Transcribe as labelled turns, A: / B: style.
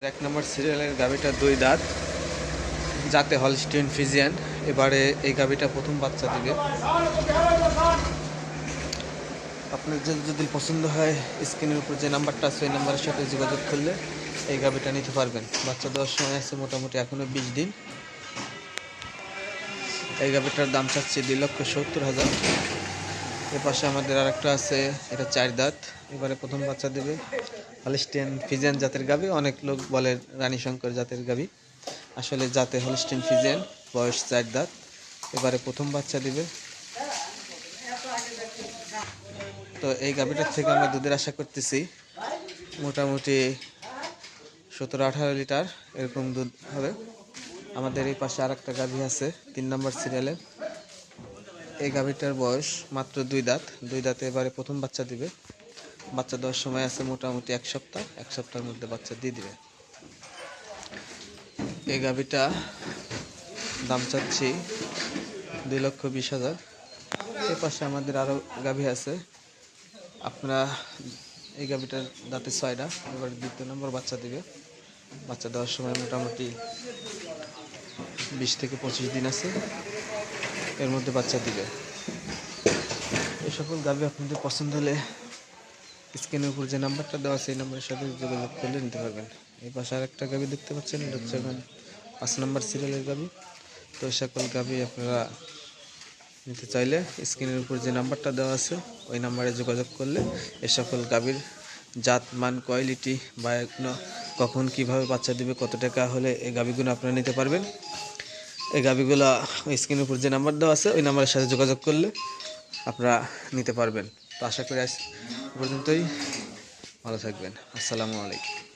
A: এক নম্বর সিরিয়ালের গাভীটা দুই দাঁত, যাতে হলস্টিন ফ্রিজিয়ান। এবারে এই গাভীটা প্রথম বাচ্চা দিবে। আপনার যদি পছন্দ হয়, স্ক্রিনের উপর যে নাম্বারটা আছে ওই নাম্বারের সাথে যোগাযোগ করলে এই গাভীটা নিতে পারবেন। বাচ্চা দেওয়ার সময় আছে মোটামুটি এখনও 20 দিন। এই গাভীটার দাম চাচ্ছি 2,70,000। এর পাশে আমাদের আরেকটা আছে, এটা 4 দাঁত, এবারে প্রথম বাচ্চা দেবে। হলস্টিন ফ্রিজিয়ান জাতের গাভী, অনেক লোক বলে রানী শঙ্কর জাতের গাভী, আসলে জাতে হলস্টিন ফ্রিজিয়ান, বয়স 4 দাঁত, এবারে প্রথম বাচ্চা দিবে। তো এই গাভীটার থেকে আমরা দুধের আশা করতেছি মোটামুটি 17-18 লিটার এরকম দুধ হবে। আমাদের এই পাশে আর একটা গাভী আছে 3 নম্বর সিরিয়ালে। এই গাভীটার বয়স মাত্র 2 দাঁত, 2 দাঁতে এবারে প্রথম বাচ্চা দিবে। বাচ্চা দেওয়ার সময় আছে মোটামুটি 1 সপ্তাহ, 1 সপ্তাহের মধ্যে বাচ্চা দিয়ে দিবে। এই গাভীটা দাম চাচ্ছি 2,20,000। এর পাশে আমাদের আরও গাভী আছে। আপনারা এই গাভীটার দাঁতে 6টা, এবার 2 নম্বর বাচ্চা দিবে। বাচ্চা দেওয়ার সময় মোটামুটি 20 থেকে 25 দিন আছে, এর মধ্যে বাচ্চা দিবে। এই সকল গাভী আপনাদের পছন্দ হলে স্ক্রিনের উপর যে নাম্বারটা দেওয়া আছে এই নাম্বারের সাথে যোগাযোগ করলে নিতে পারবেন। এই পাশে আরেকটা গাভী দেখতে পাচ্ছেন, এটা হচ্ছে 5 নম্বর সিরিয়ালের গাভী। তো এই সকল গাভী আপনারা নিতে চাইলে স্ক্রিনের উপর যে নাম্বারটা দেওয়া আছে ওই নাম্বারে যোগাযোগ করলে এই সকল গাভীর জাত মান, কোয়ালিটি বা কখন কিভাবে বাচ্চা দিবে, কত টাকা হলে এই গাভীগুলো আপনারা নিতে পারবেন। এই গাভীগুলো স্ক্রিনের উপর যে নাম্বার দেওয়া আছে ওই নাম্বারের সাথে যোগাযোগ করলে আপনারা নিতে পারবেন। তো আশা করি আজ পর্যন্তই, ভালো থাকবেন। আসসালামু আলাইকুম।